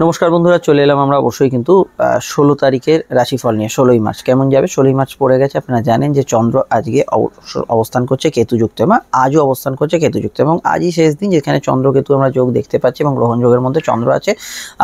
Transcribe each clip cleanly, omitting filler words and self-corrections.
নমস্কার বন্ধুরা, চলে এলাম আমরা অবশ্যই কিন্তু 16 তারিখের রাশিফল নিয়ে। 16ই মার্চ কেমন যাবে? 16ই মার্চ পড়ে গেছে। আপনারা জানেন যে চন্দ্র আজকে অবস্থান করছে কেতুযুক্ত এবং আজও অবস্থান করছে কেতুযুক্ত, এবং আজই শেষ দিন যেখানে চন্দ্র কেতু আমরা যোগ দেখতে পাচ্ছি এবং গ্রহণ যোগের মধ্যে চন্দ্র আছে।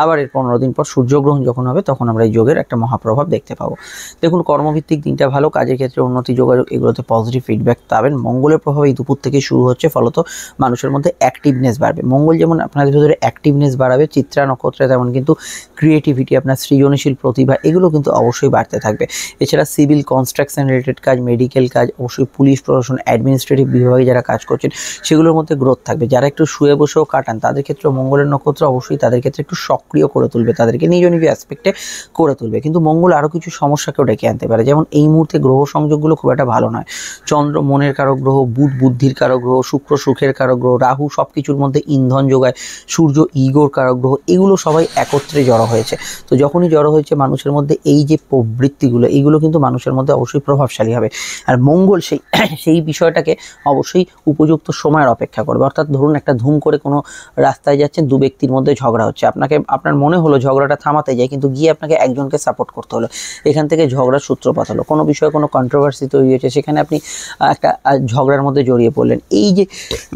আবার এর 15 দিন পর সূর্যগ্রহণ যখন হবে তখন আমরা এই যোগের একটা মহাপ্রভাব দেখতে পাবো। দেখুন, কর্মভিত্তিক দিনটা ভালো, কাজের ক্ষেত্রে উন্নতি, যোগাযোগ এগুলোতে পজিটিভ ফিডব্যাক পাবেন। মঙ্গলের প্রভাব এই দুপুর থেকে শুরু হচ্ছে, ফলত মানুষের মধ্যে অ্যাক্টিভনেস বাড়বে। মঙ্গল যেমন আপনাদের ভিতরে অ্যাক্টিভনেস বাড়াবে, চিত্রা নক্ষত্রে তেমন কিন্তু ক্রিয়েটিভিটি, আপনার সৃজনশীল প্রতিভা এগুলো কিন্তু অবশ্যই বাড়তে থাকবে। এছাড়া সিভিল, কনস্ট্রাকশন রিলেটেড কাজ, মেডিকেল কাজ, অবশ্যই পুলিশ প্রশাসন, অ্যাডমিনিস্ট্রেটিভ বিভাগে যারা কাজ করছেন সেগুলোর মধ্যে গ্রোথ থাকবে। যারা একটু শুয়ে বসেও কাটান তাদের ক্ষেত্রে মঙ্গলের নক্ষত্র অবশ্যই তাদের ক্ষেত্রে একটু সক্রিয় করে তুলবে, তাদেরকে নিজ নিজ অ্যাসপেক্টে করে তুলবে। কিন্তু মঙ্গল আরও কিছু সমস্যাকেও ডেকে আনতে পারে, যেমন এই মুহূর্তে গ্রহ সংযোগগুলো খুব একটা ভালো নয়। চন্দ্র মনের কারক গ্রহ, বুধ বুদ্ধির কারক গ্রহ, শুক্র সুখের কারক গ্রহ, রাহু সব কিছুর মধ্যে ইন্ধন যোগায়, সূর্য ইগোর কারক গ্রহ, এগুলো সবাই একত্রে জড়ো হয়েছে। তো যখনই জড়ো হয়েছে মানুষের মধ্যে এই যে প্রবৃত্তিগুলো, এইগুলো কিন্তু মানুষের মধ্যে অবশ্যই প্রভাবশালী হবে। আর মঙ্গল সেই বিষয়টাকে অবশ্যই উপযুক্ত সময়ের অপেক্ষা করবে। অর্থাৎ ধরুন একটা ধুম করে কোনো রাস্তায় যাচ্ছেন, দু ব্যক্তির মধ্যে ঝগড়া হচ্ছে, আপনার মনে হলো ঝগড়াটা থামাতে যায়, কিন্তু গিয়ে আপনাকে একজনকে সাপোর্ট করতে হলো, এখান থেকে ঝগড়ার সূত্রপাত হলো। কোনো বিষয়ে কোনো কন্ট্রোভার্সি তৈরি হয়েছে, সেখানে আপনি একটা ঝগড়ার মধ্যে জড়িয়ে পড়লেন। এই যে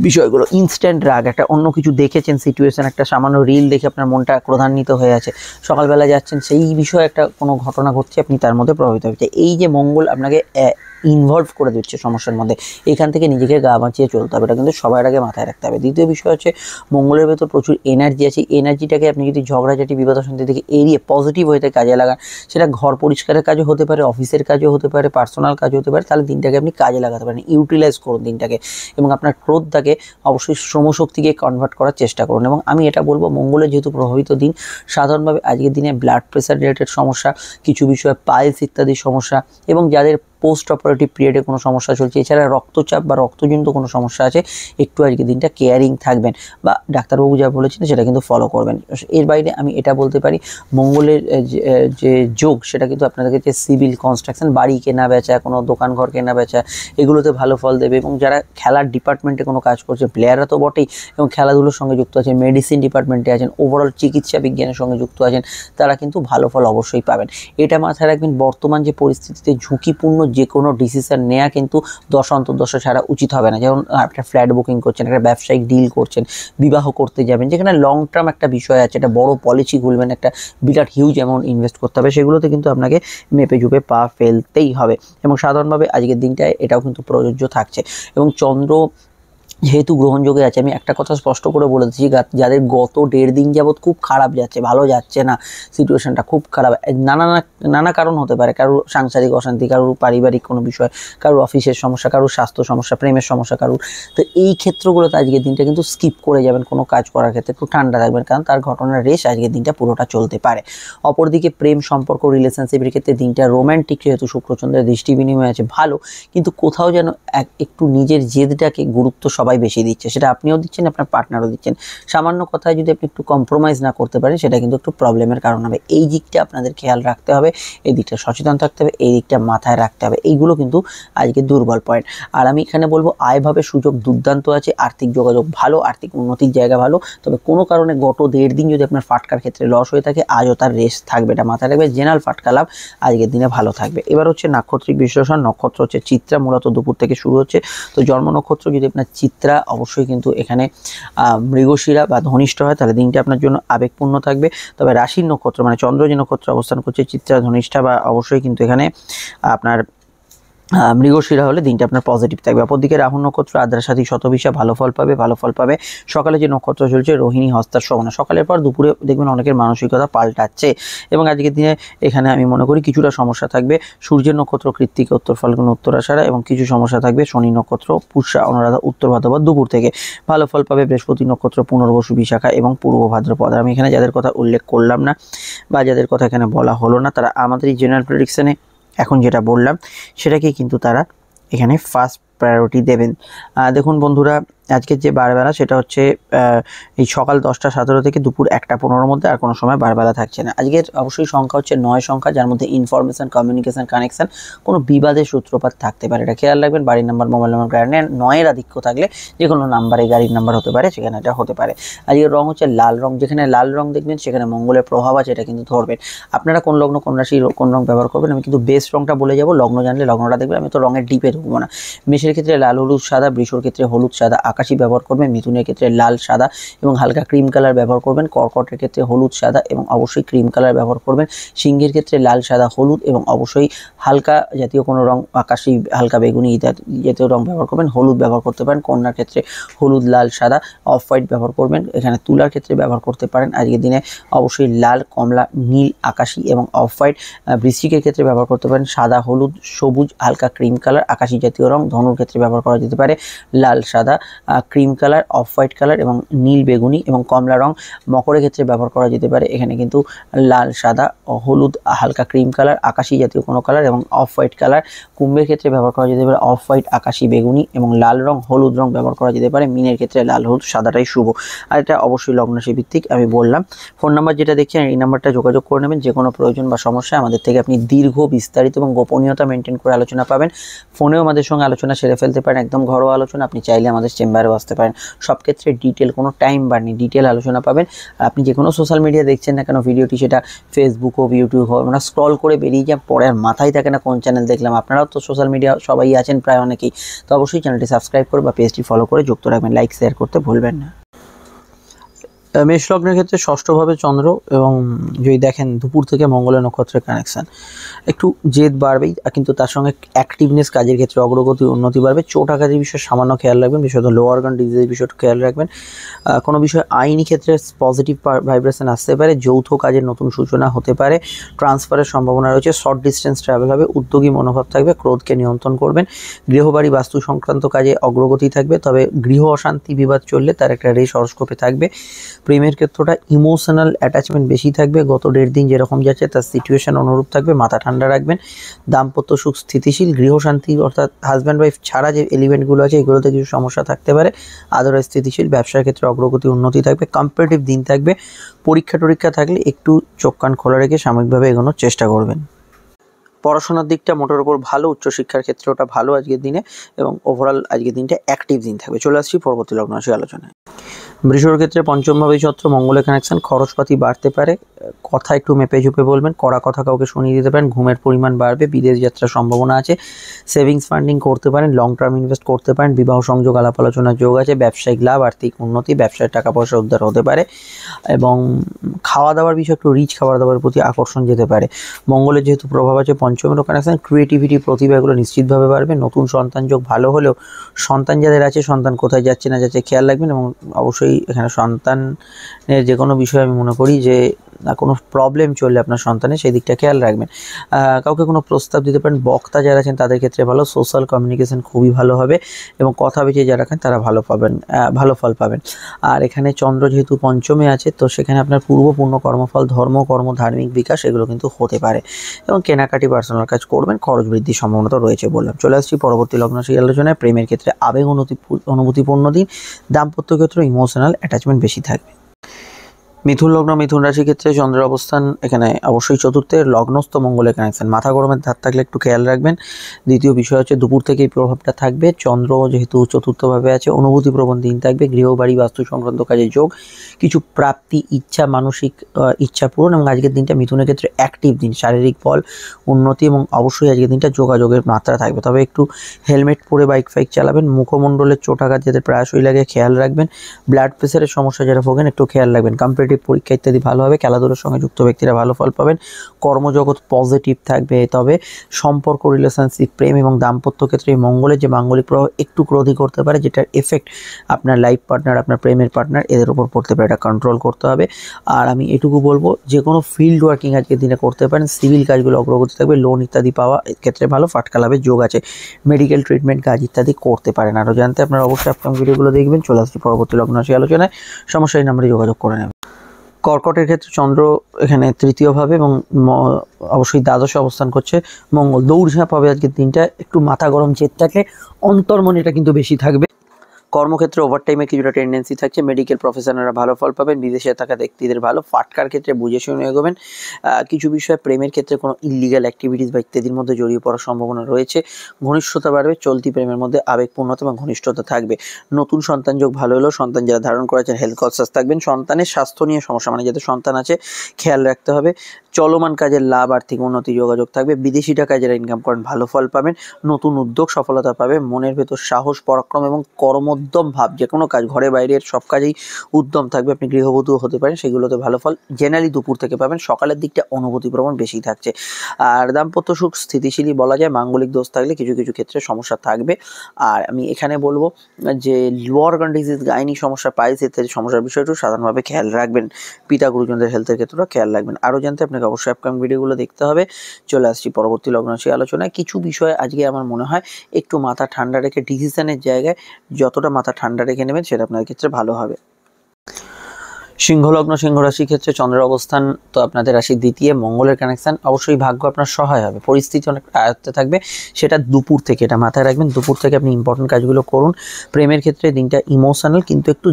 বিষয়গুলো, ইনস্ট্যান্ট রাগ, একটা অন্য কিছু দেখেছেন সিচুয়েশন, একটা সামান্য রিল দেখে আপনার মনটা ক্রোধান্বিত হয়ে আছে, সকালবেলা যাচ্ছেন সেই বিষয়ে একটা কোনো ঘটনা ঘটছে, আপনি তার মধ্যে প্রভাবিত হচ্ছে। এই যে মঙ্গল আপনাকে ইনভলভ করে দিচ্ছে সমস্যার মধ্যে, এখান থেকে নিজেকে গা বাঁচিয়ে চলতে হবে, এটা কিন্তু সবার আগে মাথায় রাখতে হবে। দ্বিতীয় বিষয় হচ্ছে মঙ্গলের ভেতর প্রচুর এনার্জি আছে। এনার্জিটাকে আপনি যদি ঝগড়াঝাটি, বিবাদ শান্তি থেকে এড়িয়ে পজিটিভ ওয়েতে কাজে লাগান, সেটা ঘর পরিষ্কারের কাজও হতে পারে, অফিসের কাজও হতে পারে, পার্সোনাল কাজ হতে পারে, তাহলে দিনটাকে আপনি কাজে লাগাতে পারেন। ইউটিলাইজ করুন দিনটাকে, এবং আপনার ক্রোধটাকে অবশ্যই শ্রমশক্তিকে কনভার্ট করার চেষ্টা করুন। এবং আমি এটা বলবো, মঙ্গলের যেহেতু প্রভাবিত দিন, সাধারণভাবে আজকের দিনে ব্লাড প্রেশার রিলেটেড সমস্যা, কিছু বিষয়ে পাইলস ইত্যাদি সমস্যা, এবং যাদের পোস্ট অপারেটিভ পিরিয়ডে কোনো সমস্যা চলছে, এছাড়া রক্তচাপ বা রক্তজনিত কোনো সমস্যা আছে, একটু আজকে দিনটা কেয়ারিং থাকবেন, বা ডাক্তারবাবু যা বলেছেন সেটা কিন্তু ফলো করবেন। এর বাইরে আমি এটা বলতে পারি, মঙ্গলের যে যোগ সেটা কিন্তু আপনাদেরকে যে সিভিল, কনস্ট্রাকশন, বাড়ি কেনা বেচা, কোনো দোকান ঘর কেনা বেচা, এগুলোতে ভালো ফল দেবে। এবং যারা খেলার ডিপার্টমেন্টে কোনো কাজ করছে, প্লেয়াররা তো বটেই, এবং খেলাধুলোর সঙ্গে যুক্ত আছেন, মেডিসিন ডিপার্টমেন্টে আছেন, ওভারঅল চিকিৎসা বিজ্ঞানের সঙ্গে যুক্ত আছেন, তারা কিন্তু ভালো ফল অবশ্যই পাবেন। এটা মাথায় রাখবেন, বর্তমান যে পরিস্থিতিতে ঝুঁকিপূর্ণ যে কোনো ডিসিশন নেওয়া কিন্তু দশা অন্তর্দশা ছাড়া উচিত হবে না। যেমন একটা ফ্ল্যাট বুকিং করছেন, একটা ব্যবসায়িক ডিল করছেন, বিবাহ করতে যাবেন, যেখানে লং টার্ম একটা বিষয় আছে, একটা বড় পলিসি খুলবেন, একটা বিরাট হিউজ অ্যামাউন্ট ইনভেস্ট করতে হবে, সেগুলোতে কিন্তু আপনাকে মেপে ঝুপে পা ফেলতেই হবে। এবং সাধারণভাবে আজকের দিনটায় এটাও কিন্তু প্রযোজ্য থাকছে। এবং চন্দ্র যেহেতু গ্রহণযোগে আছে, আমি একটা কথা স্পষ্ট করে বলে দিচ্ছি, যাদের গত 1.5 দিন যাবৎ খুব খারাপ যাচ্ছে, ভালো যাচ্ছে না, সিচুয়েশনটা খুব খারাপ, নানা কারণ হতে পারে, কারোর সাংসারিক অশান্তি, কারোর পারিবারিক কোনো বিষয়, কারোর অফিসের সমস্যা, কারোর স্বাস্থ্য সমস্যা, প্রেমের সমস্যা কারোর, তো এই ক্ষেত্রগুলোতে আজকের দিনটা কিন্তু স্কিপ করে যাবেন। কোনো কাজ করার ক্ষেত্রে একটু ঠান্ডা থাকবেন, কারণ তার ঘটনার রেশ আজকের দিনটা পুরোটা চলতে পারে। অপরদিকে প্রেম সম্পর্ক, রিলেশনশিপের ক্ষেত্রে দিনটা রোম্যান্টিক, যেহেতু শুক্রচন্দ্রের দৃষ্টি বিনিময় আছে ভালো, কিন্তু কোথাও যেন একটু নিজের জেদটাকে গুরুত্ব সবাই বেশি দিচ্ছে, সেটা আপনিও দিচ্ছেন, আপনার পার্টনারও দিচ্ছেন। সামান্য কথায় যদি আপনি একটু কম্প্রোমাইজ না করতে পারেন, সেটা কিন্তু একটু প্রবলেমের কারণ হবে। এই দিকটা আপনাদের খেয়াল রাখতে হবে, এই দিকটা সচেতন থাকতে হবে, এই দিকটা মাথায় রাখতে হবে। এইগুলো কিন্তু আজকে দুর্বল পয়েন্ট। আর আমি এখানে বলবো, আয়ভাবে সুযোগ দুর্দান্ত আছে, আর্থিক যোগাযোগ ভালো, আর্থিক উন্নতির জায়গা ভালো। তবে কোনো কারণে গত 1.5 দিন যদি আপনার ফাটকার ক্ষেত্রে লস হয়ে থাকে, আজও তার রেস্ট থাকবে, এটা মাথায় রাখবে। জেনারেল ফাটকা লাভ আজকের দিনে ভালো থাকবে। এবার হচ্ছে নাক্ষত্রিক বিশ্লেষণ। নক্ষত্র হচ্ছে চিত্রা, মূলত দুপুর থেকে শুরু হচ্ছে। তো জন্ম নক্ষত্র যদি আপনার চিত্রা, অবশ্যই কিন্তু এখানে মৃগশিরা বা ধনিষ্ঠ হয়, তাহলে দিনটা আপনার জন্য আবেগপূর্ণ থাকবে। তবে রাশির নক্ষত্র মানে চন্দ্র যে নক্ষত্র অবস্থান করছে, চিত্রা, ধনিষ্ঠা, বা অবশ্যই কিন্তু এখানে আপনার মৃগশিরা হলে দিনটা আপনার পজিটিভ থাকবে। অপরদিকে রাহু নক্ষত্র, আদ্রা, সাথী, শতভিষা ভালো ফল পাবে। সকালে যে নক্ষত্র চলছে রোহিণী, হস্তা, শ্রবণা, সকালের পর দুপুরে দেখবেন অনেকের মানসিকতা পাল্টাচ্ছে। এবং আজকের দিনে এখানে আমি মনে করি কিছুটা সমস্যা থাকবে। সূর্যের নক্ষত্র কৃত্তিকা, উত্তর ফাল্গুন, উত্তরাষাঢ়া, এবং কিছু সমস্যা থাকবে শনি নক্ষত্র, পুষ্যা, অনুরাধা, উত্তর ভাদ্রপদ দুপুর থেকে। ভালো ফল পাবে বৃহস্পতি নক্ষত্র, পুনর্বসু, বিশাখা এবং পূর্ব ভাদ্রপদ। আমি এখানে যাদের কথা উল্লেখ করলাম না বা যাদের কথা এখানে বলা হলো না, তারা আমাদের এই জেনারেল প্রেডিকশনে এখন যেটা বললাম সেটাকেই কিন্তু তারা এখানে ফার্স্ট প্রায়োরিটি দেবেন। দেখুন বন্ধুরা, আজকের যে বারবেলা সেটা হচ্ছে এই সকাল 10টা 17 থেকে দুপুর 1টা 15-র মধ্যে, আর কোনো সময় বারবেলা থাকছে না। আজকের অবশ্যই সংখ্যা হচ্ছে 9 সংখ্যা, যার মধ্যে ইনফরমেশন, কমিউনিকেশন, কানেকশন, কোনো বিবাদের সূত্রপাত থাকতে পারে, এটা খেয়াল রাখবেন। বাড়ির নাম্বার, মোবাইল নাম্বার, গাড়ি 9-এর আধিক্য থাকলে যে কোনো নাম্বারে গাড়ির নাম্বার হতে পারে, সেখানে এটা হতে পারে। আজকের রং হচ্ছে লাল রং, যেখানে লাল রং দেখবেন সেখানে মঙ্গলের প্রভাব আছে, এটা কিন্তু ধরবেন। আপনারা কোন লগ্ন, কোন রাশি, কোন রং ব্যবহার করবেন, আমি কিন্তু বেস্ট রংটা বলে যাব, লগ্ন জানলে লগ্নটা দেখবেন, আমি তো রঙের ডিপে ঢুকবো না। মেষের ক্ষেত্রে লাল, হলুদ, সাদা, বৃষর ক্ষেত্রে হলুদ, সাদা, আকাশি ব্যবহার করবেন। মিথুনের ক্ষেত্রে লাল, সাদা এবং হালকা ক্রিম কালার ব্যবহার করবেন। কর্কটের ক্ষেত্রে হলুদ, সাদা এবং অবশ্যই ক্রিম কালার ব্যবহার করবেন। সিংহের ক্ষেত্রে লাল, সাদা, হলুদ এবং অবশ্যই হালকা জাতীয় কোনো রং, আকাশি, হালকা বেগুনি ইত্যাদি জাতীয় রং ব্যবহার করবেন। হলুদ ব্যবহার করতে পারেন। কন্যার ক্ষেত্রে হলুদ, লাল, সাদা, অফ হোয়াইট ব্যবহার করবেন। এখানে তুলার ক্ষেত্রে ব্যবহার করতে পারেন আজকের দিনে অবশ্যই লাল, কমলা, নীল, আকাশি এবং অফ হোয়াইট। বৃশ্চিকের ক্ষেত্রে ব্যবহার করতে পারেন সাদা, হলুদ, সবুজ, হালকা ক্রিম কালার, আকাশি জাতীয় রং। ধনুর ক্ষেত্রে ব্যবহার করা যেতে পারে লাল, সাদা, cream colour, off white colour এবং নীল, বেগুনি এবং কমলা রং। মকরের ক্ষেত্রে ব্যবহার করা যেতে পারে এখানে কিন্তু লাল, সাদা, হলুদ, হালকা ক্রিম কালার, আকাশি জাতীয় কোনো কালার এবং অফ হোয়াইট কালার। কুম্ভের ক্ষেত্রে ব্যবহার করা যেতে পারে অফ হোয়াইট, আকাশি, বেগুনি এবং লাল রং, হলুদ রং ব্যবহার করা যেতে পারে। মীনের ক্ষেত্রে লাল, হলুদ, সাদাটাই শুভ। আর এটা অবশ্যই লগ্নরাশি ভিত্তিক আমি বললাম। ফোন নাম্বার যেটা দেখছেন এই নাম্বারটা যোগাযোগ করে নেবেন। যে কোনো প্রয়োজন বা সমস্যা আমাদের থেকে আপনি দীর্ঘ, বিস্তারিত এবং গোপনীয়তা মেনটেন করে আলোচনা পাবেন। ফোনেও আমাদের সঙ্গে আলোচনা সেরে ফেলতে পারেন, একদম ঘরোয়া আলোচনা। আপনি চাইলে আমাদের চেম্বারেও আসতে পারেন। সব ক্ষেত্রে ডিটেল, কোনো টাইম বাড়নি, ডিটেল আলোচনা পাবেন। আর আপনি যে কোনো সোশ্যাল মিডিয়া দেখছেন না কেন ভিডিওটি, সেটা ফেসবুক হোক, ইউটিউব হোক, আমরা স্ক্রল করে বেরিয়ে যান, পরে আর মাথায় থাকে না কোন চ্যানেল দেখলাম। আপনারাও তো সোশ্যাল মিডিয়া সবাই আছেন প্রায় অনেকেই, তো অবশ্যই চ্যানেলটি সাবস্ক্রাইব করে বা পেজটি ফলো করে যুক্ত রাখবেন। লাইক, শেয়ার করতে ভুলবেন না। মেষ লগ্নের ক্ষেত্রে ষষ্ঠভাবে চন্দ্র, এবং যদি দেখেন দুপুর থেকে মঙ্গলের নক্ষত্রের কানেকশান, একটু জেদ বাড়বেই, কিন্তু তার সঙ্গে অ্যাক্টিভনেস, কাজের ক্ষেত্রে অগ্রগতি, উন্নতি বাড়বে। চোট আঘাতের বিষয়ে সামান্য খেয়াল রাখবেন, বিশেষত লোয়ার অর্গান ডিজিজের বিষয়টা খেয়াল রাখবেন। কোনো বিষয়ে আইনি ক্ষেত্রে পজিটিভ ভাইব্রেশন আসতে পারে। যৌথ কাজের নতুন সূচনা হতে পারে। ট্রান্সফারের সম্ভাবনা রয়েছে। শর্ট ডিস্টেন্স ট্রাভেল হবে। উদ্যোগী মনোভাব থাকবে। ক্রোধকে নিয়ন্ত্রণ করবেন। গৃহবাড়ি, বাস্তু সংক্রান্ত কাজে অগ্রগতি থাকবে, তবে গৃহ অশান্তি, বিবাদ চললে তার একটা রেশ হরস্কোপে থাকবে। প্রেমের ক্ষেত্রটা ইমোশনাল অ্যাটাচমেন্ট বেশি থাকবে। গত 1.5 দিন যেরকম যাচ্ছে তার সিচুয়েশন অনুরূপ থাকবে, মাথা ঠান্ডা রাখবেন। দাম্পত্য সুখ স্থিতিশীল। গৃহশান্তি অর্থাৎ হাজব্যান্ড ওয়াইফ ছাড়া যে এলিমেন্টগুলো আছে এগুলোতে কিছু সমস্যা থাকতে পারে, আদারওয়াইজ স্থিতিশীল। ব্যবসার ক্ষেত্রে অগ্রগতি, উন্নতি থাকবে। কম্পারেটিভ দিন থাকবে। পরীক্ষা থাকলে একটু চোখ কান খোলা রেখে সাময়িকভাবে এগোনোর চেষ্টা করবেন। পড়াশোনার দিকটা মোটের ওপর ভালো, উচ্চশিক্ষার ক্ষেত্রে ওটা ভালো আজকের দিনে, এবং ওভারঅল আজকের দিনটা অ্যাক্টিভ দিন থাকবে। চলে আসছি পরবর্তী লগ্ন রাশি আলোচনায়। বৃষর ক্ষেত্রে পঞ্চমভাবে ছত্র, মঙ্গলের কানেকশন। খরচপাতি বাড়তে পারে, কথা একটু মেপে ঝুপে বলবেন। কড়া কথা কাউকে শুনিয়ে দিতে পারেন। ঘুমের পরিমাণ বাড়বে। বিদেশ যাত্রার সম্ভাবনা আছে। সেভিংস ফান্ডিং করতে পারেন। লং টার্ম ইনভেস্ট করতে পারেন। বিবাহ সংযোগ, আলাপ আলোচনার যোগ আছে। ব্যবসায়িক লাভ, আর্থিক উন্নতি, ব্যবসায় টাকা পয়সা উদ্ধার হতে পারে, এবং খাওয়া দাওয়ার বিষয়ে একটু রিচ খাবার দাবার প্রতি আকর্ষণ যেতে পারে। মঙ্গলের যেহেতু প্রভাব আছে পঞ্চমেরও কানেকশন, ক্রিয়েটিভিটি, প্রতিভা এগুলো নিশ্চিতভাবে বাড়বে। নতুন সন্তান যোগ ভালো হলেও সন্তান যাদের আছে, সন্তান কোথায় যাচ্ছে না যাচ্ছে খেয়াল রাখবেন, এবং অবশ্যই এখানে সন্তানের যে কোনো বিষয়ে আমি মনে করি যে কোনো প্রবলেম চললে আপনার সন্তানের, সেই দিকটা খেয়াল রাখবেন। কাউকে কোনো প্রস্তাব দিতে পারেন। বক্তা যারা আছেন তাদের ক্ষেত্রে ভালো। সোশ্যাল কমিউনিকেশন খুবই ভালো হবে, এবং কথা বেঁচে যারা রাখেন তারা ভালো ফল পাবেন। আর এখানে চন্দ্র যেহেতু পঞ্চমে আছে, তো সেখানে আপনার পূর্ণ কর্মফল, কর্ম, ধার্মিক বিকাশ এগুলো কিন্তু হতে পারে, এবং কেনাকাটি, পার্সোনাল কাজ করবেন। খরচ বৃদ্ধির সম্ভাবনা রয়েছে বললাম। চলে আসছি পরবর্তী লগ্ন রাশি আলোচনায়। প্রেমের ক্ষেত্রে আবেগ অনুভূতিপূর্ণ দিন। দাম্পত্য ক্ষেত্রে ইমোশনাল অ্যাটাচমেন্ট বেশি থাকবে। মিথুন লগ্ন, মিথুন রাশির ক্ষেত্রে চন্দ্রের অবস্থান এখানে অবশ্যই চতুর্থে, লগ্নস্থ মঙ্গলের কানেকশন। মাথা গরমের ধার থাকলে একটু খেয়াল রাখবেন। দ্বিতীয় বিষয় হচ্ছে দুপুর থেকে এই প্রভাবটা থাকবে। চন্দ্র যেহেতু চতুর্থভাবে আছে, অনুভূতিপ্রবণ দিন থাকবে। গৃহবাড়ি, বাস্তু সংক্রান্ত কাজে যোগ, কিছু প্রাপ্তি, ইচ্ছা, মানসিক ইচ্ছা পূরণ, এবং আজকের দিনটা মিথুনের ক্ষেত্রে অ্যাক্টিভ দিন। শারীরিক বল, উন্নতি, এবং অবশ্যই আজকের দিনটা যোগাযোগের মাত্রা থাকবে, তবে একটু হেলমেট পরে বাইক চালাবেন। মুখমণ্ডলের চোট আঘাত যাদের প্রায়শই লাগে খেয়াল রাখবেন। ব্লাড প্রেশারের সমস্যা যারা ভোগেন একটু খেয়াল রাখবেন। কম্পিটিটিভ পরীক্ষা ইত্যাদি ভালো হবে। খেলাধুলার সঙ্গে যুক্ত ব্যক্তিরা ভালো ফল পাবেন। কর্মজগৎ পজিটিভ থাকবে, তবে সম্পর্ক, রিলেশনশিপ, প্রেম এবং দাম্পত্য ক্ষেত্রে মঙ্গলের যে মাঙ্গলিক প্রভাব একটু ক্রোধী করতে পারে, যেটার এফেক্ট আপনার লাইফ পার্টনার, আপনার প্রেমের পার্টনার এদের উপর পড়তে পারে, এটা কন্ট্রোল করতে হবে। আর আমি এটুকু বলবো, যে কোনো ফিল্ড ওয়ার্কিং আজকের দিনে করতে পারেন। সিভিল কাজগুলো অগ্রগতি থাকবে। লোন ইত্যাদি পাওয়া ক্ষেত্রে ভালো। ফাটকা লাভের যোগ আছে। মেডিকেল ট্রিটমেন্ট কাজ ইত্যাদি করতে পারেন। আরও জানতে আপনারা অবশ্যই আপকামিং ভিডিওগুলো দেখবেন। চলে আসছি পরবর্তী লগ্ন রাশি আলোচনায়। সমস্যা এই নাম্বারে যোগাযোগ করে নেবেন। কর্কটের ক্ষেত্রে চন্দ্র এখানে তৃতীয়ভাবে, এবং অবশ্যই দ্বাদশে অবস্থান করছে মঙ্গল। দৌড়ঝাঁপ হবে আজকের দিনটা। একটু মাথা গরম জেদ থাকলে অন্তর্মনিটা কিন্তু বেশি থাকবে। কর্মক্ষেত্রে ওভারটাইমে কিছুটা টেন্ডেন্সি থাকছে। মেডিকেল প্রফেশনালরা ভালো ফল পাবেন। বিদেশে থাকা ব্যক্তিদের ভালো। ফাটকার ক্ষেত্রে বুঝে শুনে এগোবেন। কিছু বিষয়ে প্রেমের ক্ষেত্রে কোনো ইললিগাল অ্যাক্টিভিটিস বা ইত্যাদির মধ্যে জড়িয়ে পড়ার সম্ভাবনা রয়েছে। ঘনিষ্ঠতা বাড়বে। চলতি প্রেমের মধ্যে আবেগপূর্ণতা এবং ঘনিষ্ঠতা থাকবে। নতুন সন্তান যোগ ভালো হলেও সন্তান যারা ধারণ করেছেন হেলথ কনসাস থাকবেন। সন্তানের স্বাস্থ্য নিয়ে সমস্যা, মানে যাদের সন্তান আছে খেয়াল রাখতে হবে। চলমান কাজের লাভ, আর্থিক উন্নতি, যোগাযোগ থাকবে। বিদেশি টাকায় যারা ইনকাম করেন ভালো ফল পাবেন। নতুন উদ্যোগ সফলতা পাবে। মনের ভেতর সাহস, পরাক্রম এবং কর্মোদ্যম ভাব, যে কোনো কাজ, ঘরে বাইরের সব কাজেই উদ্যম থাকবে। আপনি গৃহবধূ হতে পারেন, সেগুলোতে ভালো ফল জেনারেলি দুপুর থেকে পাবেন। সকালের দিকটা অনুভূতি প্রবণ বেশি থাকছে। আর দাম্পত্য সুখ স্থিতিশীলই বলা যায়। মাঙ্গলিক দোষ থাকলে কিছু কিছু ক্ষেত্রে সমস্যা থাকবে। আর আমি এখানে বলবো যে লোয়ার অর্গান ডিজিজ, গাইনি সমস্যা, পাইলস ইত্যাদি সমস্যার বিষয়টিও সাধারণভাবে খেয়াল রাখবেন। পিতা গুরুজনদের হেলথের ক্ষেত্রেও খেয়াল রাখবেন। আরও জানতে আপনাকে অবশ্যই আপকামিং ভিডিওগুলো দেখতে হবে। চলে আসছি পরবর্তী লগ্নরাশি আলোচনায়। কিছু বিষয় আজকে আমার মনে হয় একটু মাথা ঠান্ডা রেখে ডিসিশনের জায়গায় যতটা মাথা ঠান্ডা রেখে নেবেন সেটা আপনার ক্ষেত্রে ভালো হবে। সিংহলগ্ন, সিংহ রাশির ক্ষেত্রে চন্দ্রের অবস্থান তো আপনাদের রাশির দ্বিতীয়, মঙ্গলের কানেকশন, অবশ্যই ভাগ্য আপনার সহায় হবে। পরিস্থিতি অনেক আয়ত্তে থাকবে, সেটা দুপুর থেকে, এটা মাথায় রাখবেন। দুপুর থেকে আপনি ইম্পর্টেন্ট কাজগুলো করুন। প্রেমের ক্ষেত্রে দিনটা ইমোশনাল, কিন্তু একটু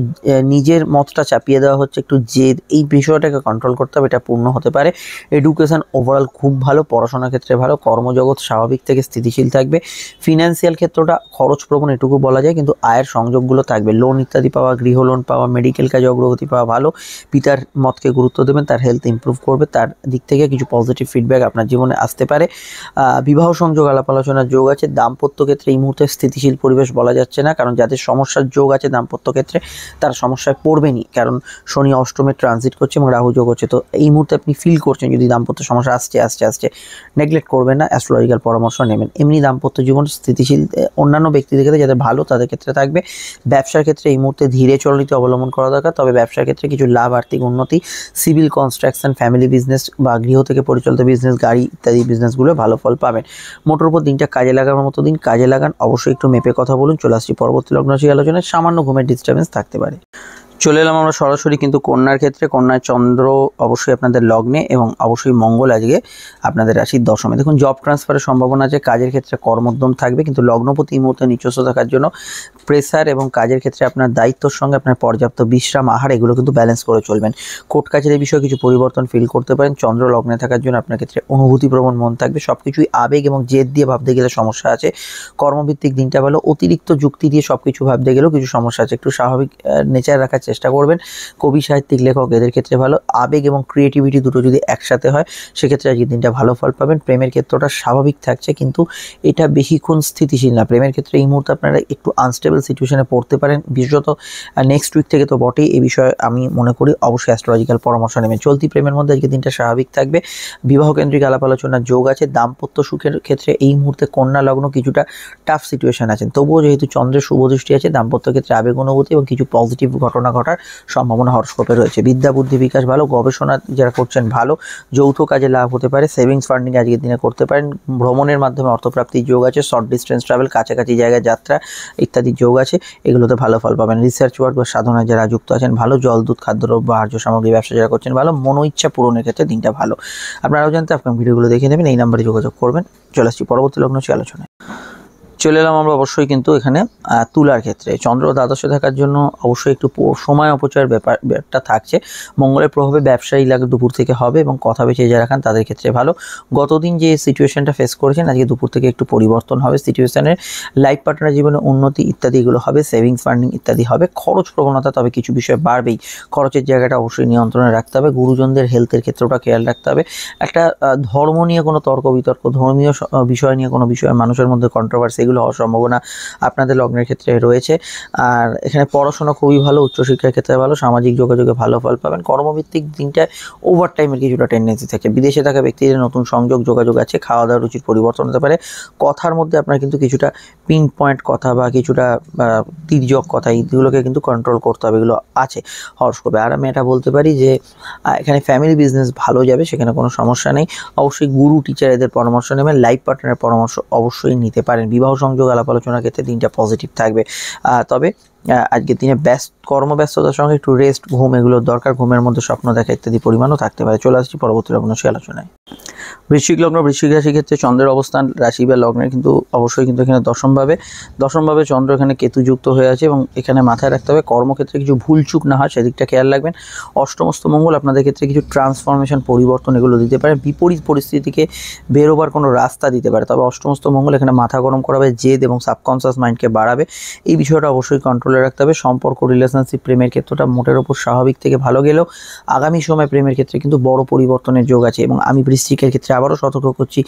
নিজের মতটা চাপিয়ে দেওয়া হচ্ছে, একটু জেদ, এই বিষয়টাকে কন্ট্রোল করতে হবে, এটা পূর্ণ হতে পারে। এডুকেশন ওভারঅল খুব ভালো, পড়াশোনার ক্ষেত্রে ভালো। কর্মজগৎ স্বাভাবিক থেকে স্থিতিশীল থাকবে। ফিনান্সিয়াল ক্ষেত্রটা খরচপ্রবণ এটুকু বলা যায়, কিন্তু আয়ের সংযোগগুলো থাকবে। লোন ইত্যাদি পাওয়া, গৃহ লোন পাওয়া, মেডিকেল কাজে অগ্রগতি পাওয়া ভালো। পিতার মতকে গুরুত্ব দেবেন, তার হেলথ ইমপ্রুভ করবে, তার দিক থেকে কিছু পজিটিভ ফিডব্যাক আপনার জীবনে আসতে পারে। বিবাহ সংযোগ, আলাপ আলোচনার যোগ আছে। দাম্পত্য ক্ষেত্রে এই মুহূর্তে স্থিতিশীল পরিবেশ বলা যাচ্ছে না, কারণ যাদের সমস্যার যোগ আছে দাম্পত্য ক্ষেত্রে তারা সমস্যায় পড়বেনই, কারণ শনি অষ্টমে ট্রানজিট করছে এবং রাহু যোগ হচ্ছে। তো এই মুহূর্তে আপনি ফিল করছেন যদি দাম্পত্য সমস্যা আসছে, নেগলেক্ট করবেন না, অ্যাস্ট্রোলজিক্যাল পরামর্শ নেবেন। এমনি দাম্পত্য জীবন স্থিতিশীল অন্যান্য ব্যক্তিদের ক্ষেত্রে যাদের ভালো তাদের ক্ষেত্রে থাকবে। ব্যবসার ক্ষেত্রে এই মুহূর্তে ধীরে চলনীতি অবলম্বন করা দরকার, তবে ব্যবসার ক্ষেত্রে কিছু লাভ, আর্থিক উন্নতি, সিভিল কনস্ট্রাকশন, ফ্যামিলি বিজনেস বা গৃহ থেকে পরিচালিত বিজনেস, গাড়ি ইত্যাদি বিজনেসগুলো ভালো ফল পাবেন। মোটর উপর দিনটা কাজে লাগার মতো দিন, কাজে লাগান। অবশ্যই একটু মেপে কথা বলুন। চলে আসছি পরবর্তী লগ্নরাশি আলোচনায়। সামান্য ঘুমের ডিস্টার্বেন্স থাকতে পারে। চলে এলাম আমরা সরাসরি কিন্তু কন্যার ক্ষেত্রে। কন্যায় চন্দ্র অবশ্যই আপনাদের লগ্নে এবং অবশ্যই মঙ্গল আজকে আপনাদের রাশির দশমে। দেখুন জব ট্রান্সফারের সম্ভাবনা আছে। কাজের ক্ষেত্রে কর্মোদ্যম থাকবে, কিন্তু লগ্নপতি এই মুহূর্তে নিচস্থ থাকার জন্য প্রেসার এবং কাজের ক্ষেত্রে আপনার দায়িত্বর সঙ্গে আপনার পর্যাপ্ত বিশ্রাম, আহার এগুলো কিন্তু ব্যালেন্স করে চলবেন। কোর্ট কাছারির বিষয়ে কিছু পরিবর্তন ফিল করতে পারেন। চন্দ্র লগ্নে থাকার জন্য আপনার ক্ষেত্রে অনুভূতিপ্রবণ মন থাকবে। সব কিছুই আবেগ এবং জেদ দিয়ে ভাবতে গেলে সমস্যা আছে। কর্মভিত্তিক দিনটা ভালো। অতিরিক্ত যুক্তি দিয়ে সব কিছু ভাবতে গেলেও কিছু সমস্যা আছে, একটু স্বাভাবিক নেচার রাখার চেষ্টা করবেন। কবি, সাহিত্যিক, লেখক এদের ক্ষেত্রে ভালো। আবেগ এবং ক্রিয়েটিভিটি দুটো যদি একসাথে হয় সেক্ষেত্রে আজকের দিনটা ভালো ফল পাবেন। প্রেমের ক্ষেত্রটা স্বাভাবিক থাকছে, কিন্তু এটা বেশিক্ষণ স্থিতিশীল না। প্রেমের ক্ষেত্রে এই মুহূর্তে আপনারা একটু আনস্টেবল সিচুয়েশনে পড়তে পারেন, বিশেষত নেক্সট উইক থেকে তো বটেই। এই বিষয়ে আমি মনে করি অবশ্যই অ্যাস্ট্রোলজিক্যাল পরামর্শ নেবেন। চলতি প্রেমের মধ্যে আজকের দিনটা স্বাভাবিক থাকবে। বিবাহ কেন্দ্রিক আলাপ আলোচনার যোগ আছে। দাম্পত্য সুখের ক্ষেত্রে এই মুহূর্তে কন্যা লগ্ন কিছুটা টাফ সিচুয়েশন আছেন, তবুও যেহেতু চন্দ্রের শুভ দৃষ্টি আছে দাম্পত্য ক্ষেত্রে আবেগ অনুভূতি এবং কিছু পজিটিভ ঘটনা ঘটার সম্ভাবনা হরস্কোপে রয়েছে। বিদ্যা বুদ্ধি বিকাশ ভালো। গবেষণা যারা করছেন ভালো। যৌথ কাজে লাভ হতে পারে। সেভিংস ফান্ডিং আজকের দিনে করতে পারেন। ভ্রমণের মাধ্যমে অর্থপ্রাপ্তির যোগ আছে। শর্ট ডিস্টেন্স ট্রাভেল, কাছাকাছি জায়গায় যাত্রা ইত্যাদি যোগ আছে, এগুলোতে ভালো ফল পাবেন। রিসার্চ ওয়ার্ক বা সাধনায় যারা যুক্ত আছেন ভালো। জল, দুধ, খাদ্যদ্রব্য, আহার্য সামগ্রী ব্যবসা যারা করছেন ভালো। মনো ইচ্ছা পূরণের ক্ষেত্রে দিনটা ভালো। আপনারাও জানতে আপনার ভিডিওগুলো দেখে নেবেন, এই নাম্বারে যোগাযোগ করবেন। চলে আসছি পরবর্তী লগ্নরাশি আলোচনায়। চলে এলাম আমরা অবশ্যই কিন্তু এখানে তুলার ক্ষেত্রে। চন্দ্র দ্বাদশে থাকার জন্য অবশ্যই একটু সময় অপচয়ের ব্যাপারটা থাকছে। মঙ্গলের প্রভাবে ব্যবসায়ী লাগে দুপুর থেকে হবে এবং কথা বেঁচে যারা রাখান তাদের ক্ষেত্রে ভালো। গতদিন যে সিচুয়েশনটা ফেস করেছেন আজকে দুপুর থেকে একটু পরিবর্তন হবে সিচুয়েশনের। লাইফ পার্টনার জীবনে উন্নতি ইত্যাদি এগুলো হবে। সেভিংস ফান্ডিং ইত্যাদি হবে। খরচ প্রবণতা তবে কিছু বিষয় বাড়বেই। খরচের জায়গাটা অবশ্যই নিয়ন্ত্রণে রাখতে হবে। গুরুজনদের হেলথের ক্ষেত্রটা খেয়াল রাখতে হবে। একটা ধর্ম নিয়ে কোনো তর্ক বিতর্ক, ধর্মীয় বিষয় নিয়ে কোনো বিষয়ে মানুষের মধ্যে কন্ট্রোভার্সি এগুলো হওয়ার সম্ভাবনা আপনাদের লগ্নের ক্ষেত্রে রয়েছে। আর এখানে পড়াশোনা খুবই ভালো। উচ্চশিক্ষার ক্ষেত্রে ভালো। সামাজিক যোগাযোগে ভালো ফল পাবেন। কর্মভিত্তিক দিনটায় ওভারটাইমের কিছুটা টেন্ডেন্সি থাকে। বিদেশে থাকা ব্যক্তিদের নতুন সংযোগ যোগাযোগ আছে। খাওয়া দাওয়ার রুচির পরিবর্তন হতে পারে। কথার মধ্যে আপনার কিন্তু কিছুটা পিন পয়েন্ট কথা বা কিছুটা তির্যক কথা এইগুলোকে কিন্তু কন্ট্রোল করতে হবে, এগুলো আছে হরস্কোপে। আর আমি এটা বলতে পারি যে এখানে ফ্যামিলি বিজনেস ভালো যাবে, সেখানে কোনো সমস্যা নেই। অবশ্যই গুরু, টিচার এদের পরামর্শ নেবেন। লাইফ পার্টনারের পরামর্শ অবশ্যই নিতে পারেন। বিবাহ সংযোগ আলাপ আলোচনার ক্ষেত্রে দিনটা পজিটিভ থাকবে। তবে আজকের দিনে কর্মব্যস্ততার সঙ্গে একটু রেস্ট, ঘুম এগুলোর দরকার। ঘুমের মধ্যে স্বপ্ন দেখা ইত্যাদি পরিমাণও থাকতে পারে। চলে আসছি পরবর্তী লগ্নরাশি আলোচনায়। বৃশ্চিক লগ্ন বৃশ্চিক রাশি ক্ষেত্রে চন্দ্রের অবস্থান রাশি বা লগ্নের কিন্তু অবশ্যই কিন্তু এখানে দশমভাবে চন্দ্র এখানে কেতু যুক্ত হয়ে আছে এবং এখানে মাথায় রাখতে হবে কর্মক্ষেত্রে কিছু ভুলচুক না হয় সেদিকটা খেয়াল রাখবেন। অষ্টমস্ত মঙ্গল আপনাদের ক্ষেত্রে কিছু ট্রান্সফরমেশন পরিবর্তন এগুলো দিতে পারে, বিপরীত পরিস্থিতিকে বেরোবার কোনো রাস্তা দিতে পারে। তবে অষ্টমস্ত মঙ্গল এখানে মাথা গরম করাবে, জেদ এবং সাবকনসিয়াস মাইন্ডকে বাড়াবে, এই বিষয়টা অবশ্যই কন্ট্রোলে রাখতে হবে। সম্পর্ক, রিলেশনশিপ, প্রেমের ক্ষেত্রটা মোটের ওপর স্বাভাবিক থেকে ভালো গেলেও আগামী সময় প্রেমের ক্ষেত্রে কিন্তু বড় পরিবর্তনের যোগ আছে। এবং আমি বৃশ্চিকের ক্ষেত্রে আবারও সতর্ক করছি,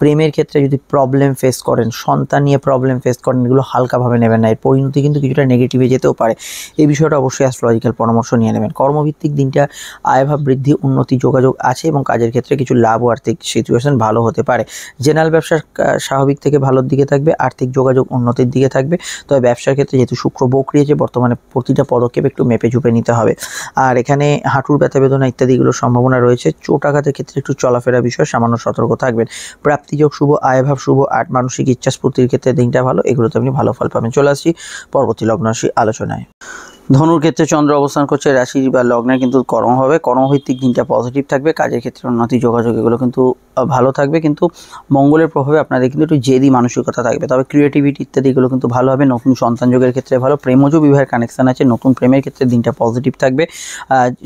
প্রেমের ক্ষেত্রে যদি প্রবলেম ফেস করেন, সন্তান নিয়ে প্রবলেম ফেস করেন, এগুলো হালকাভাবে নেবেন না, এর পরিণতি কিন্তু কিছুটা নেগেটিভে যেতেও পারে। এই বিষয়টা অবশ্যই অ্যাস্ট্রোলজিক্যাল পরামর্শ নিয়ে নেবেন। কর্মভিত্তিক দিনটা আয়ভাব বৃদ্ধি, উন্নতি, যোগাযোগ আছে এবং কাজের ক্ষেত্রে কিছু লাভ ও আর্থিক সিচুয়েশন ভালো হতে পারে। জেনারেল ব্যবসা স্বাভাবিক থেকে ভালোর দিকে থাকবে, আর্থিক যোগাযোগ উন্নতির দিকে থাকবে। তবে ব্যবসার ক্ষেত্রে যেহেতু শুক্র বকরিয়েছে বর্তমানে, প্রতিটা পদক্ষেপ একটু মেপে ঝুপে নিতে হবে। আর এখানে হাঁটুর ব্যথা বেদনা ইত্যাদিগুলোর সম্ভাবনা রয়েছে। চোট আঘাতের ক্ষেত্রে একটু চলাফেরা বিষয়ে সামান্য সতর্ক থাকবেন। প্রাপ্তিযোগ শুভ, আয়ভাব শুভ, আর মানসিক ইচ্ছা স্ফূর্তির ক্ষেত্রে দিনটা ভালো, এগুলোতে আপনি ভালো ফল পাবেন। চলে আসছি পরবর্তী লগ্ন রাশি আলোচনায়। ধনুর ক্ষেত্রে চন্দ্র অবস্থান করছে রাশি বা লগ্নে কিন্তু কর্ম হবে, কর্মভিত্তিক দিনটা পজিটিভ থাকবে, কাজের ক্ষেত্রে উন্নতি, যোগাযোগ এগুলো কিন্তু ভালো থাকবে। কিন্তু মঙ্গলের প্রভাবে আপনাদের কিন্তু একটু জেদি মানসিকতা থাকবে। তবে ক্রিয়েটিভিটি ইত্যাদি এগুলো কিন্তু ভালো হবে। নতুন সন্তান যোগের ক্ষেত্রে ভালো, প্রেমজ বিবাহের কানেকশন আছে, নতুন প্রেমের ক্ষেত্রে দিনটা পজিটিভ থাকবে।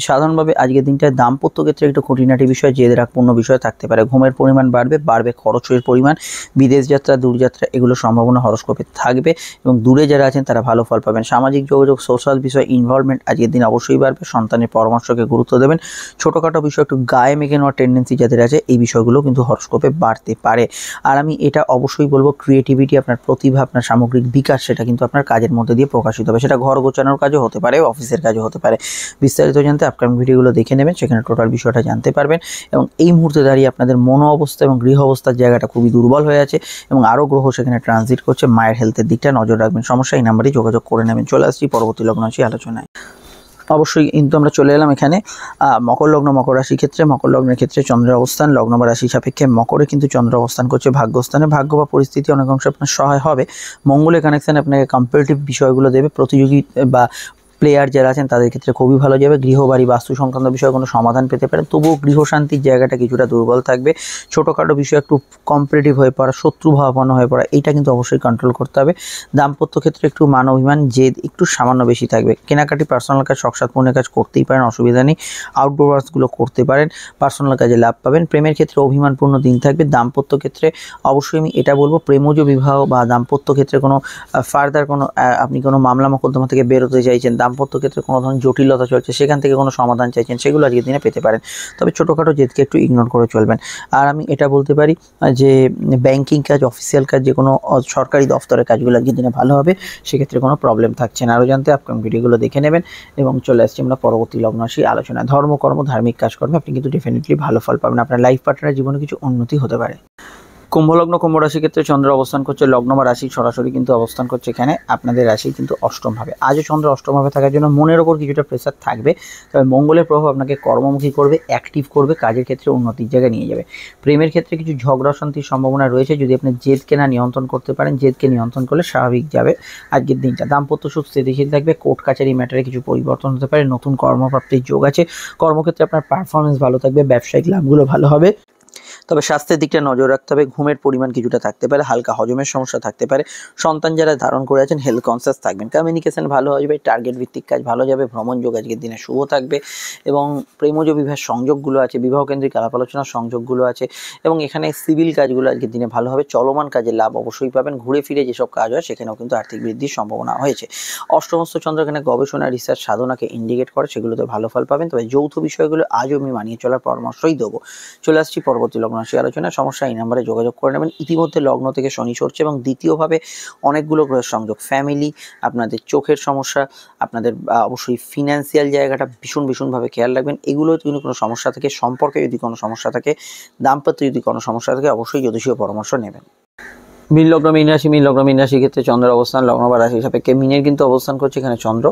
সাধারণভাবে আজকের দিনটায় দাম্পত্য ক্ষেত্রে একটু খুঁটিনাটি বিষয়, জেদ রাগপূর্ণ বিষয় থাকতে পারে। ঘুমের পরিমাণ বাড়বে খরচের পরিমাণ, বিদেশ যাত্রা, দূরযাত্রা এগুলো সম্ভাবনা হরস্কোপে থাকবে এবং দূরে যারা আছেন তারা ভালো ফল পাবেন। সামাজিক যোগাযোগ, সোশ্যাল বিষয় ইনভলভমেন্ট আজকের দিন অবশ্যই বাড়বে। সন্তানের পরামর্শকে গুরুত্ব দেবেন। ছোটোখাটো বিষয় একটু গায়ে মেখে নেওয়ার টেন্ডেন্সি যাদের আছে, এই বিষয়গুলো কিন্তু হরস্কোপে বাড়তে পারে। আর আমি এটা অবশ্যই বলবো, ক্রিয়েটিভিটি, আপনার প্রতিভা, আপনার সামগ্রিক বিকাশ, সেটা কিন্তু আপনার কাজের মধ্যে দিয়ে প্রকাশিত হবে। সেটা ঘর গোছানোর কাজও হতে পারে, অফিসের কাজও হতে পারে। বিস্তারিত জানতে আপকামিং ভিডিওগুলো দেখে নেবেন, সেখানে টোটাল বিষয়টা জানতে পারবেন। এবং এই মুহূর্তে দাঁড়িয়ে আপনাদের মনো অবস্থা এবং গৃহ অবস্থার জায়গাটা খুবই দুর্বল হয়ে আছে এবং আরও গ্রহ সেখানে ট্রানজিট করছে। মায়ের হেলথের দিকটা নজর রাখবেন, সমস্যা এই নাম্বারে যোগাযোগ করে নেবেন। চলে আসছি পরবর্তী লগ্ন রাশি আলোচনায়। অবশ্যই কিন্তু আমরা চলে এলাম এখানে মকর লগ্ন, মকর রাশির ক্ষেত্রে। মকর লগ্নের ক্ষেত্রে চন্দ্রের অবস্থান লগ্ন বা রাশি সাপেক্ষে মকরে কিন্তু চন্দ্র অবস্থান করছে ভাগ্যস্থানে। ভাগ্য বা পরিস্থিতি অনেক অংশে আপনার সহায় হবে। মঙ্গলের কানেকশানে আপনাকে কম্পারেটিভ বিষয়গুলো দেবে। প্রতিযোগী বা প্লেয়ার যারা আছেন তাদের ক্ষেত্রে খুবই ভালো যাবে। গৃহবাড়ি, বাস্তু সংক্রান্ত বিষয়ে কোনো সমাধান পেতে পারেন, তবুও গৃহশান্তির জায়গাটা কিছুটা দুর্বল থাকবে। ছোটোখাটো বিষয় একটু কম্পিটিটিভ হয়ে পড়া, শত্রুভাবাপন্ন হয়ে পড়া, এইটা কিন্তু অবশ্যই কন্ট্রোল করতে হবে। দাম্পত্য ক্ষেত্রে একটু মান অভিমান, জেদ একটু সামান্য বেশি থাকবে। কেনাকাটি, পার্সোনাল কাজ, শখ সাধনের কাজ করতেই পারেন, অসুবিধা নেই। আউটডোর ওয়ার্কসগুলো করতে পারেন, পার্সোনাল কাজে লাভ পাবেন। প্রেমের ক্ষেত্রে অভিমানপূর্ণ দিন থাকবে। দাম্পত্য ক্ষেত্রে অবশ্যই আমি এটা বলবো, প্রেমজ বিবাহ বা দাম্পত্য ক্ষেত্রে কোনো ফার্দার কোনো আপনি কোনো মামলা মোকদ্দমা থেকে বেরোতে চাইছেন, দাম্পত্য ক্ষেত্রে কোনো ধরনের জটিলতা চলছে, সেখান থেকে কোনো সমাধান চাইছেন, সেগুলো আজকের দিনে পেতে পারেন। তবে ছোটোখাটো জেদকে একটু ইগনোর করে চলবেন। আর আমি এটা বলতে পারি যে ব্যাংকিং কাজ, অফিসিয়াল কাজ, যে কোনো সরকারি দফতরের কাজগুলো আজকের দিনে ভালো হবে, সেক্ষেত্রে কোনো প্রবলেম থাকছে না। আরও জানতে আপকামিং ভিডিওগুলো দেখে নেবেন। এবং চলে আসছি আমরা পরবর্তী লগ্ন রাশি আলোচনায়। ধর্মকর্ম, ধার্মিক কাজকর্মে আপনি কিন্তু ডেফিনেটলি ভালো ফল পাবেন। আপনার লাইফ পার্টনারের জীবনে কিছু উন্নতি হতে পারে। কুম্ভলগ্ন, কুম্ভ রাশির ক্ষেত্রে চন্দ্র অবস্থান করছে লগ্ন বা রাশি সরাসরি কিন্তু অবস্থান করছে এখানে আপনাদের রাশি কিন্তু অষ্টমভাবে। আজও চন্দ্র অষ্টমভাবে থাকার জন্য মনের ওপর কিছুটা প্রেসার থাকবে। তবে মঙ্গলের প্রভাব আপনাকে কর্মমুখী করবে, অ্যাক্টিভ করবে, কাজের ক্ষেত্রে উন্নতির জায়গায় নিয়ে যাবে। প্রেমের ক্ষেত্রে কিছু ঝগড়া শান্তির সম্ভাবনা রয়েছে, যদি আপনি জেদকে না নিয়ন্ত্রণ করতে পারেন। জেদকে নিয়ন্ত্রণ করলে স্বাভাবিক যাবে আজকের দিনটা। দাম্পত্য সুখ স্থিতিশীল থাকবে। কোর্ট কাছারি ম্যাটারে কিছু পরিবর্তন হতে পারে। নতুন কর্মপ্রাপ্তির যোগ আছে। কর্মক্ষেত্রে আপনার পারফরমেন্স ভালো থাকবে, ব্যবসায়িক লাভগুলো ভালো হবে। তবে স্বাস্থ্যের দিকটা নজর রাখতে হবে। ঘুমের পরিমাণ কিছুটা থাকতে পারে, হালকা হজমের সমস্যা থাকতে পারে। সন্তান যারা ধারণ করে আছেন হেলথ কনসিয়াস থাকবেন। কমিউনিকেশন ভালো আসবে, টার্গেট ভিত্তিক কাজ ভালো যাবে। ভ্রমণ যোগ আজকের দিনে শুভ থাকবে এবং প্রেমজ বিবাহের সংযোগগুলো আছে, বিবাহ কেন্দ্রিক আলাপ আলোচনার সংযোগগুলো আছে এবং এখানে সিভিল কাজগুলো আজকের দিনে ভালো হবে। চলমান কাজে লাভ অবশ্যই পাবেন। ঘুরে ফিরে যেসব কাজ হয় সেখানেও কিন্তু আর্থিক বৃদ্ধির সম্ভাবনা হয়েছে। অষ্টমস্ত চন্দ্র এখানে গবেষণা, রিসার্চ, সাধনাকে ইন্ডিকেট করে, সেগুলোতে ভালো ফল পাবেন। তবে যৌথ বিষয়গুলো আজও আমি মানিয়ে চলার পরামর্শই দেবো। চলে আসছি পরবর্তী লগ্ন রাশি আলোচনা। সমস্যা এই নাম্বারে যোগাযোগ করে নেবেন। ইতিমধ্যে লগ্ন থেকে শনি সরছে এবং দ্বিতীয়ভাবে অনেকগুলো গ্রহের সংযোগ। ফ্যামিলি, আপনাদের চোখের সমস্যা, আপনাদের অবশ্যই ফিনান্সিয়াল জায়গাটা ভীষণভাবে খেয়াল রাখবেন। এগুলো যদি কোনো সমস্যা থাকে, সম্পর্কে যদি কোনো সমস্যা থাকে, দাম্পত্য যদি কোনো সমস্যা থাকে, অবশ্যই জ্যোতিষীয় পরামর্শ নেবেন। মীন লগ্ন মীন রাশি, মীন লগ্ন মীন রাশির ক্ষেত্রে চন্দ্রের অবস্থান লগ্ন বা রাশি সাপেক্ষে মিনের কিন্তু অবস্থান করছে এখানে চন্দ্র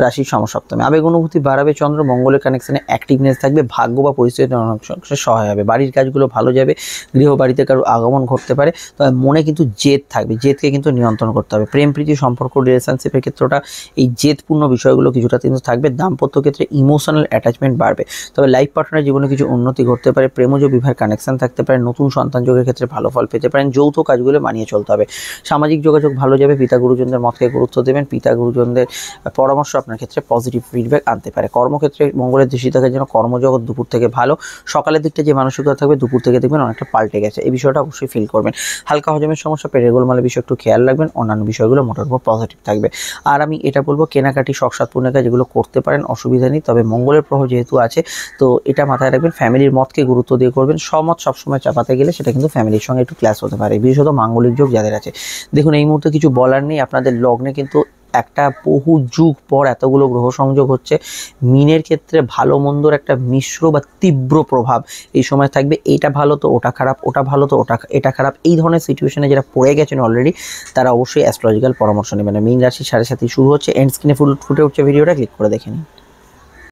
রাশির সমসপ্তমে। আবেগ অনুভূতি বাড়াবে চন্দ্র, মঙ্গলের কানেকশনে অ্যাক্টিভনেস থাকবে, ভাগ্য বা পরিস্থিতিতে অনেক সহায় হবে, বাড়ির কাজগুলো ভালো যাবে, গৃহবাড়িতে কারো আগমন ঘটতে পারে, তবে মনে কিন্তু জেদ থাকবে, জেদকে কিন্তু নিয়ন্ত্রণ করতে হবে। প্রেম প্রীতি সম্পর্ক রিলেশনশিপের ক্ষেত্রটা এই জেদপূর্ণ বিষয়গুলো কিছুটা কিন্তু থাকবে। দাম্পত্য ক্ষেত্রে ইমোশনাল অ্যাটাচমেন্ট বাড়বে, তবে লাইফ পার্টনার জীবনে কিছু উন্নতি ঘটতে পারে, প্রেমজ বিবাহের কানেকশন থাকতে পারে, নতুন সন্তান যোগের ক্ষেত্রে ভালো ফল পেতে পারেন, যৌথ কাজগুলো মানিয়ে চলতে হবে। সামাজিক যোগাযোগ ভালো যাবে, পিতা গুরুজনদের মতকে গুরুত্ব দেবেন, পিতা গুরুজনদের পরামর্শ আপনার ক্ষেত্রে পজিটিভ ফিডব্যাক আনতে পারে। কর্মক্ষেত্রে মঙ্গলের দৃষ্টি থাকার জন্য কর্মজগৎ দুপুর থেকে ভালো, সকালের দিকটা যে মানসিকতা থাকবে দুপুর থেকে দেখবেন অনেকটা পাল্টে গেছে, এই বিষয়টা অবশ্যই ফিল করবেন। হালকা হজমের সমস্যা, পেটের গোলমালের বিষয় একটু খেয়াল রাখবেন, অন্যান্য বিষয়গুলো মোটার উপর পজিটিভ থাকবে। আর আমি এটা বলবো কেনাকাটি শখ সাত পূর্ণের কাজ যেগুলো করতে পারেন, অসুবিধা নেই, তবে মঙ্গলের প্রভাব যেহেতু আছে তো এটা মাথায় রাখবেন, ফ্যামিলির মতকে গুরুত্ব দিয়ে করবেন। সমত সবসময় চাপাতে গেলে সেটা কিন্তু ফ্যামিলির সঙ্গে একটু ক্লাস হতে পারে, বিশেষত মাঙ্গলিক যোগ যাদের আছে। দেখুন এই মুহূর্তে কিছু বলার নেই, আপনাদের লগ্নে কিন্তু একটা বহু যুগ পর এতগুলো গ্রহ সংযোগ হচ্ছে, মিনের ক্ষেত্রে ভালো মন্দর একটা মিশ্র বা তীব্র প্রভাব এই সময় থাকবে। এইটা ভালো তো ওটা খারাপ, ওটা ভালো তো এটা খারাপ, এই ধরনের সিচুয়েশনে যারা পড়ে গেছেন অলরেডি তারা অবশ্যই অ্যাস্ট্রোলজিক্যাল পরামর্শ নেবেন। মীন রাশি 7:30 শুরু হচ্ছে, এন্ড স্ক্রিনে ফুটে উঠছে ভিডিওটা, ক্লিক করে দেখে নিন।